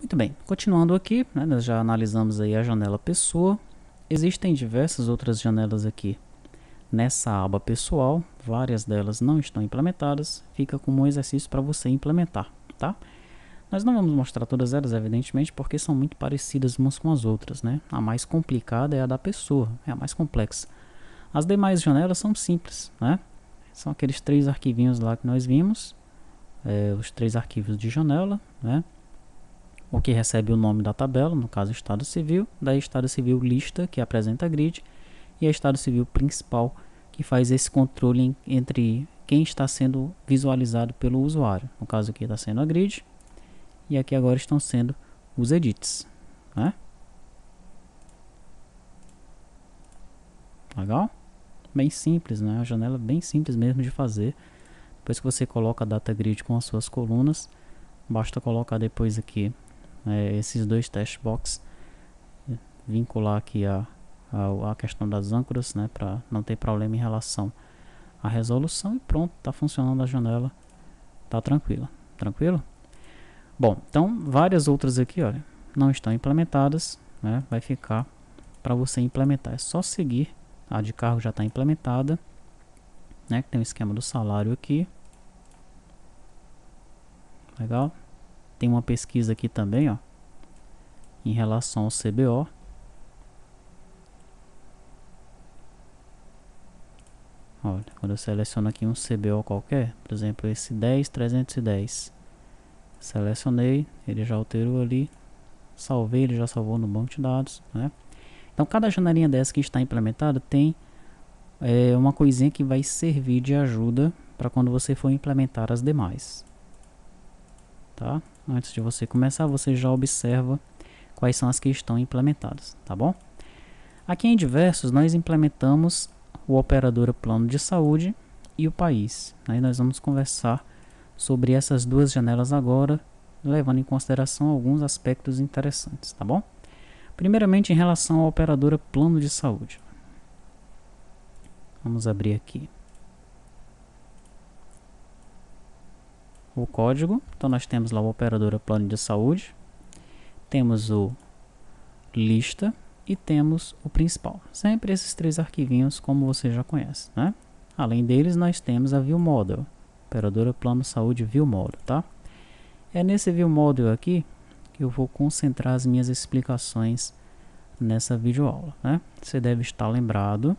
Muito bem, continuando aqui, né, nós já analisamos aí a janela pessoa. Existem diversas outras janelas aqui nessa aba pessoal, várias delas não estão implementadas, fica como um exercício para você implementar, tá? Nós não vamos mostrar todas elas, evidentemente, porque são muito parecidas umas com as outras, né? A mais complicada é a da pessoa, é a mais complexa. As demais janelas são simples, né? São aqueles 3 arquivinhos lá que nós vimos, os 3 arquivos de janela, né? O que recebe o nome da tabela, no caso Estado Civil, daí Estado Civil lista, que apresenta a grid, e a Estado Civil principal, que faz esse controle entre quem está sendo visualizado pelo usuário. No caso aqui está sendo a grid, e aqui agora estão sendo os edits, né? Legal? Bem simples, né? A janela bem simples mesmo de fazer. Depois que você coloca a data grid com as suas colunas, basta colocar depois aqui esses 2 test box, vincular aqui a questão das âncoras, né, para não ter problema em relação à resolução, e pronto, está funcionando a janela, tá tranquilo. Bom, então várias outras aqui, olha, não estão implementadas, né, vai ficar para você implementar, é só seguir. A de carro já está implementada, né, que tem o esquema do salário aqui, legal. Tem uma pesquisa aqui também, ó, em relação ao CBO. Olha, quando eu seleciono aqui um CBO qualquer, por exemplo, esse 10310, selecionei, ele já alterou ali, salvei, ele já salvou no banco de dados, né? Então, cada janelinha dessa que está implementada tem uma coisinha que vai servir de ajuda para quando você for implementar as demais, tá? Antes de você começar, você já observa quais são as que estão implementadas, tá bom? Aqui em diversos, nós implementamos o operador plano de saúde e o país. Aí nós vamos conversar sobre essas duas janelas agora, levando em consideração alguns aspectos interessantes, tá bom? Primeiramente, em relação ao operador plano de saúde. Vamos abrir aqui o código. Então nós temos lá o operador plano de saúde, temos o lista e temos o principal. Sempre esses 3 arquivinhos, como você já conhece, né? Além deles, nós temos a View Model, operadora plano saúde View Model, tá? É nesse View Model aqui que eu vou concentrar as minhas explicações nessa videoaula, né? Você deve estar lembrado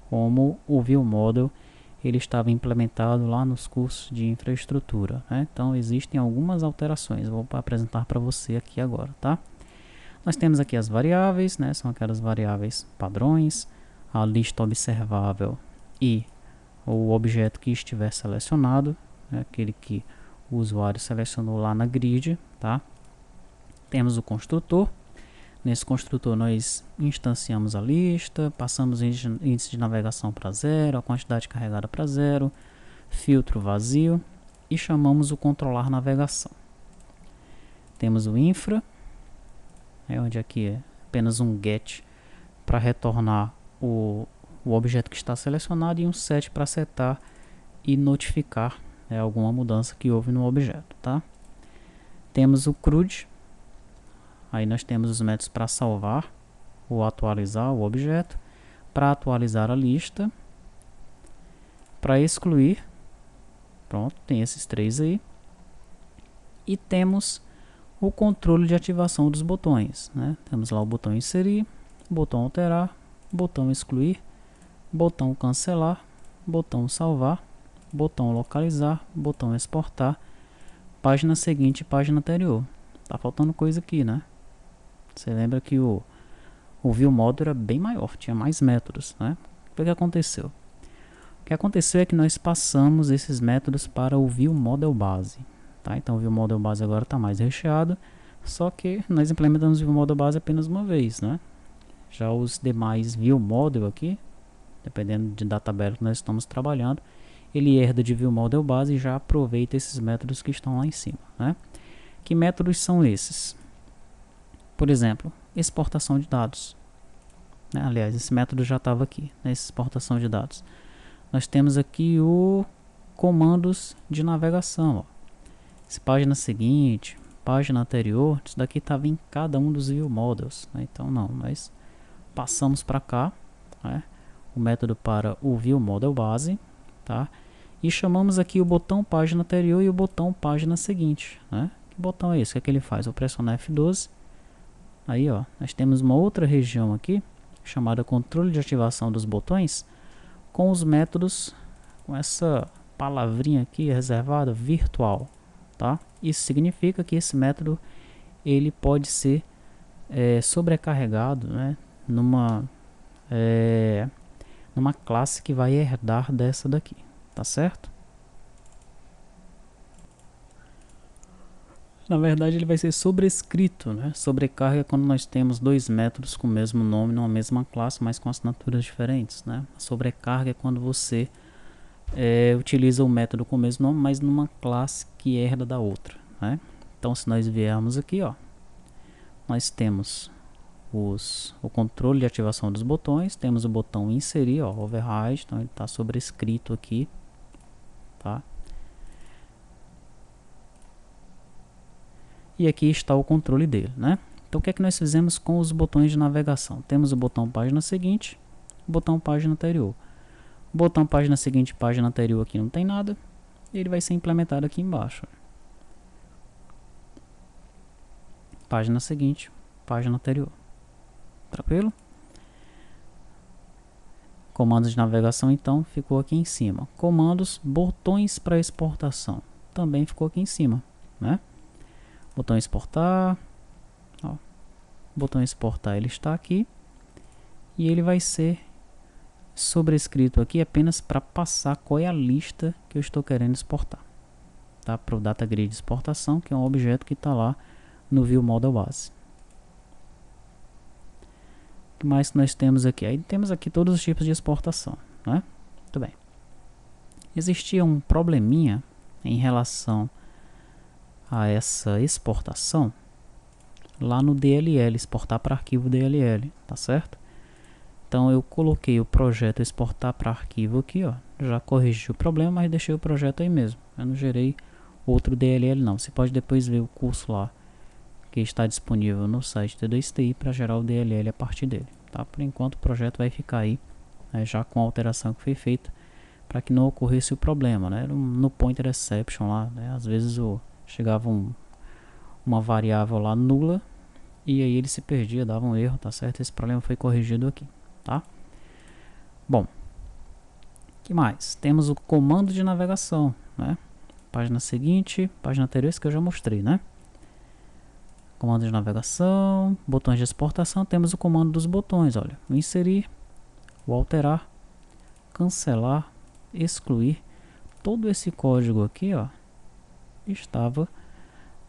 como o View Model ele estava implementado lá nos cursos de infraestrutura, né? Então existem algumas alterações, eu vou apresentar para você aqui agora, tá? Nós temos aqui as variáveis, né? São aquelas variáveis padrões, a lista observável e o objeto que estiver selecionado, né? Aquele que o usuário selecionou lá na grid, tá? Temos o construtor. Nesse construtor nós instanciamos a lista, passamos o índice de navegação para 0, a quantidade carregada para 0, filtro vazio e chamamos o controlar navegação. Temos o infra, onde aqui é apenas um get para retornar o objeto que está selecionado, e um set para setar e notificar alguma mudança que houve no objeto, tá? Temos o CRUD, aí nós temos os métodos para salvar ou atualizar o objeto, para atualizar a lista, para excluir, pronto, tem esses 3 aí, e temos o controle de ativação dos botões, né? Temos lá o botão inserir, botão alterar, botão excluir, botão cancelar, botão salvar, botão localizar, botão exportar, página seguinte e página anterior. Tá faltando coisa aqui, né? Você lembra que o View Model era bem maior, tinha mais métodos, né? O que aconteceu? O que aconteceu é que nós passamos esses métodos para o View Model base. Tá? Então o View Model base agora está mais recheado, só que nós implementamos o View Model base apenas uma vez, né? Já os demais View Model aqui, dependendo da tabela que nós estamos trabalhando, ele herda de View Model base e já aproveita esses métodos que estão lá em cima, né? Que métodos são esses? Por exemplo, exportação de dados, né? Aliás, esse método já estava aqui, né? Exportação de dados. Nós temos aqui o comandos de navegação, ó. Página seguinte, página anterior, isso daqui estava em cada um dos view models, né? Então não, nós passamos para cá, né, o método para o view model base, tá? E chamamos aqui o botão página anterior e o botão página seguinte, né? Que botão é esse? O que é que ele faz? Eu pressiono F12, aí ó, nós temos uma outra região aqui, chamada controle de ativação dos botões, com os métodos, com essa palavrinha aqui reservada, virtual, tá? Isso significa que esse método, ele pode ser sobrecarregado, né, numa classe que vai herdar dessa daqui, tá certo? Na verdade ele vai ser sobrescrito, né? Sobrecarga é quando nós temos dois métodos com o mesmo nome numa mesma classe, mas com assinaturas diferentes, né? A sobrecarga é quando você utiliza o método com o mesmo nome, mas numa classe que herda da outra, né? Então se nós viermos aqui, ó, nós temos o controle de ativação dos botões, temos o botão inserir, ó, override, então ele está sobrescrito aqui, tá? E aqui está o controle dele, né? Então o que é que nós fizemos com os botões de navegação? Temos o botão página seguinte, o botão página anterior. O botão página seguinte, página anterior aqui não tem nada, e ele vai ser implementado aqui embaixo. Página seguinte, página anterior. Tranquilo? Comandos de navegação então ficou aqui em cima. Comandos, botões para exportação, também ficou aqui em cima, né? Botão exportar, ó, botão exportar ele está aqui e ele vai ser sobrescrito aqui apenas para passar qual é a lista que eu estou querendo exportar, tá? Para o data grid exportação, que é um objeto que está lá no view model base. O que mais nós temos aqui? Aí temos aqui todos os tipos de exportação, né? Muito bem. Existia um probleminha em relação a essa exportação lá no DLL, exportar para arquivo DLL, tá certo? Então eu coloquei o projeto exportar para arquivo aqui, ó, já corrigi o problema, mas deixei o projeto aí mesmo. Eu não gerei outro DLL não. Você pode depois ver o curso lá que está disponível no site T2TI para gerar o DLL a partir dele, tá? Por enquanto o projeto vai ficar aí, né, já com a alteração que foi feita, para que não ocorresse o problema, né? No pointer exception lá, né? Às vezes chegava uma variável lá nula e aí ele se perdia, dava um erro, tá certo? Esse problema foi corrigido aqui, tá? Bom, que mais? Temos o comando de navegação, né? Página seguinte, página anterior, esse que eu já mostrei, né? Comando de navegação, botões de exportação, temos o comando dos botões, olha, o inserir, o alterar, cancelar, excluir. Todo esse código aqui, ó, estava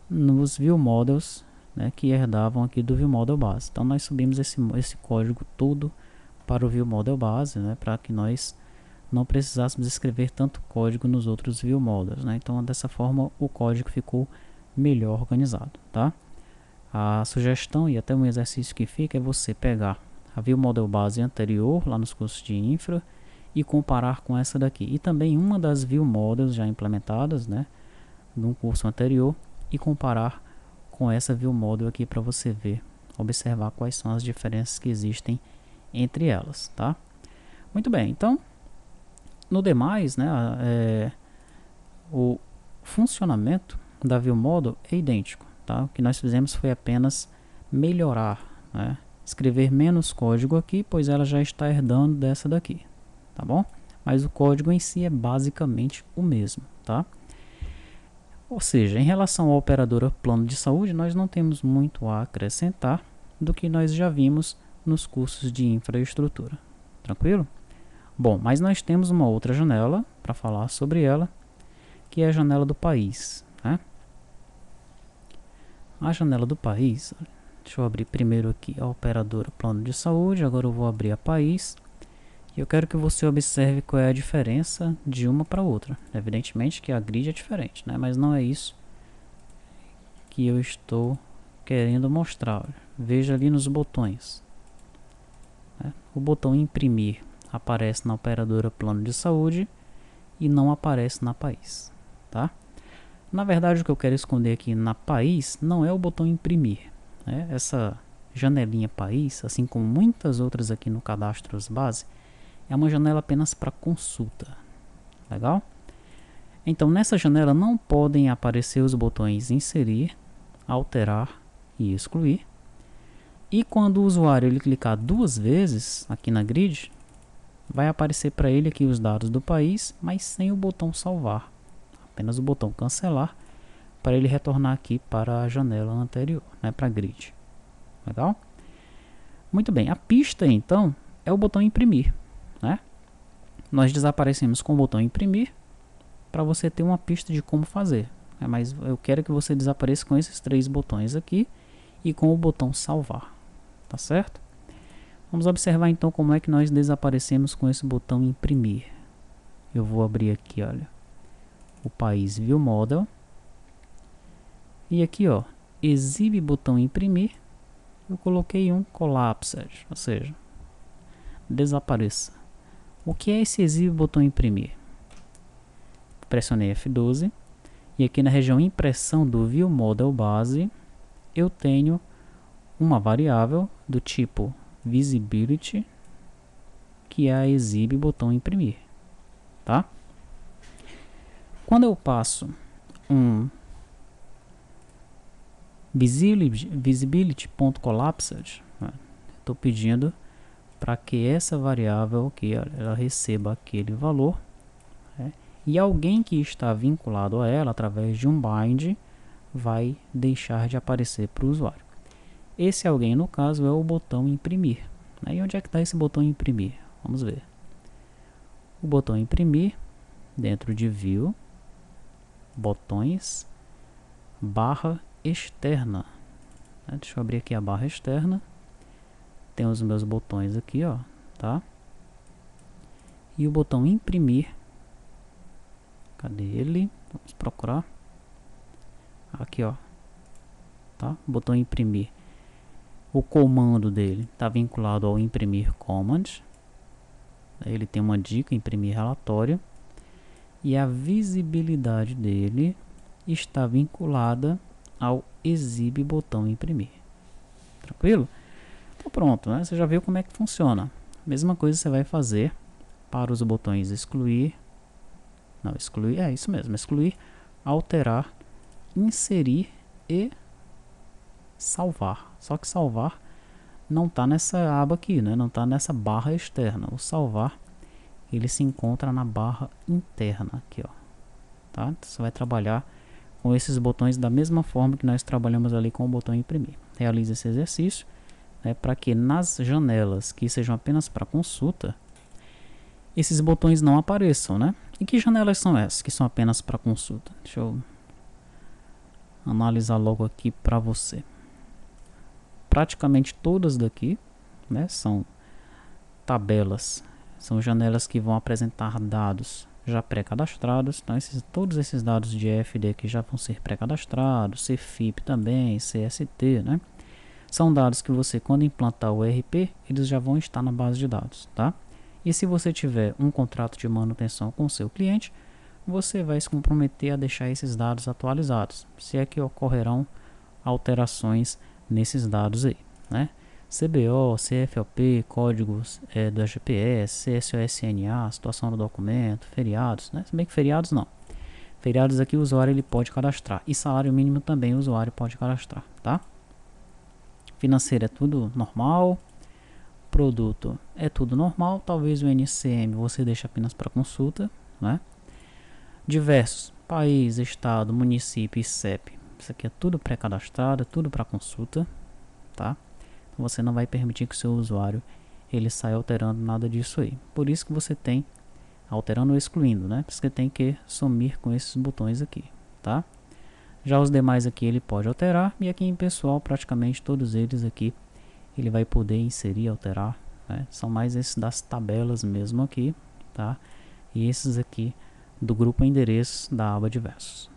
nos view models, né, que herdavam aqui do view model base. Então nós subimos esse código todo para o view model base, né, para que nós não precisássemos escrever tanto código nos outros view models, né? Então dessa forma o código ficou melhor organizado, tá? A sugestão e até um exercício que fica é você pegar a view model base anterior lá nos cursos de infra e comparar com essa daqui, e também uma das view models já implementadas, né, no curso anterior, e comparar com essa view model aqui para você ver, observar quais são as diferenças que existem entre elas, tá? Muito bem, então no demais, né, o funcionamento da view model é idêntico, tá? O que nós fizemos foi apenas melhorar, né, escrever menos código aqui, pois ela já está herdando dessa daqui, tá bom? Mas o código em si é basicamente o mesmo, tá? Ou seja, em relação à operadora plano de saúde, nós não temos muito a acrescentar do que nós já vimos nos cursos de infraestrutura. Tranquilo? Bom, mas nós temos uma outra janela para falar sobre ela, que é a janela do país, né? A janela do país, deixa eu abrir primeiro aqui a operadora plano de saúde, agora eu vou abrir a país. E eu quero que você observe qual é a diferença de uma para outra. Evidentemente que a grid é diferente, né? Mas não é isso que eu estou querendo mostrar. Veja ali nos botões, né? O botão imprimir aparece na operadora plano de saúde e não aparece na país, tá? Na verdade, o que eu quero esconder aqui na país não é o botão imprimir, né? Essa janelinha país, assim como muitas outras aqui no Cadastros Base, é uma janela apenas para consulta. Legal? Então, nessa janela não podem aparecer os botões inserir, alterar e excluir. E quando o usuário ele clicar duas vezes aqui na grid, vai aparecer para ele aqui os dados do país, mas sem o botão salvar. Apenas o botão cancelar para ele retornar aqui para a janela anterior, né, para a grid. Legal? Muito bem, a pista então é o botão imprimir, né? Nós desaparecemos com o botão imprimir para você ter uma pista de como fazer, né? Mas eu quero que você desapareça com esses três botões aqui e com o botão salvar, tá certo? Vamos observar então como é que nós desaparecemos com esse botão imprimir. Eu vou abrir aqui, olha, o país View Model e aqui, ó, exibe botão imprimir. Eu coloquei um collapsed, ou seja, desapareça. O que é esse exibe botão imprimir? Pressionei F12 e aqui na região impressão do View Model base eu tenho uma variável do tipo visibility, que é a exibe botão imprimir, tá? Quando eu passo um visibility.collapsed, estou pedindo para que essa variável aqui ela receba aquele valor, né? E alguém que está vinculado a ela através de um bind vai deixar de aparecer para o usuário. Esse alguém no caso é o botão imprimir, né? E onde é que está esse botão imprimir? Vamos ver. O botão imprimir dentro de view, botões, barra externa, né? Deixa eu abrir aqui a barra externa. Tem os meus botões aqui, ó, tá? E o botão imprimir, cadê ele? Vamos procurar. Aqui, ó, tá? Botão imprimir. O comando dele está vinculado ao imprimir command. Ele tem uma dica, imprimir relatório. E a visibilidade dele está vinculada ao exibe botão imprimir. Tranquilo? Então pronto, né? Você já viu como é que funciona. Mesma coisa você vai fazer para os botões excluir. Não, excluir, é isso mesmo. Excluir, alterar, inserir e salvar. Só que salvar não está nessa aba aqui, né? Não está nessa barra externa. O salvar ele se encontra na barra interna aqui, ó, tá? Então, você vai trabalhar com esses botões da mesma forma que nós trabalhamos ali com o botão imprimir. Realize esse exercício, né, para que nas janelas que sejam apenas para consulta esses botões não apareçam, né? E que janelas são essas que são apenas para consulta? Deixa eu analisar logo aqui para você. Praticamente todas daqui, né, são tabelas, são janelas que vão apresentar dados já pré-cadastrados. Então todos esses dados de FD aqui já vão ser pré-cadastrados, CFIP também, CST, né? São dados que você, quando implantar o ERP, eles já vão estar na base de dados, tá? E se você tiver um contrato de manutenção com o seu cliente, você vai se comprometer a deixar esses dados atualizados, se é que ocorrerão alterações nesses dados aí, né? CBO, CFLP, códigos do GPS, CSOSNA, situação do documento, feriados, né? Se bem que feriados não. Feriados aqui o usuário ele pode cadastrar. E salário mínimo também o usuário pode cadastrar, tá? Financeiro é tudo normal. Produto é tudo normal. Talvez o NCM você deixa apenas para consulta, né? Diversos, país, estado, município e CEP. Isso aqui é tudo pré-cadastrado, tudo para consulta, tá? Você não vai permitir que o seu usuário ele saia alterando nada disso aí. Por isso que você tem alterando ou excluindo, né? Você tem que sumir com esses botões aqui, tá? Já os demais aqui ele pode alterar e aqui em pessoal praticamente todos eles aqui ele vai poder inserir, alterar, né? São mais esses das tabelas mesmo aqui, tá? E esses aqui do grupo endereços da aba diversos.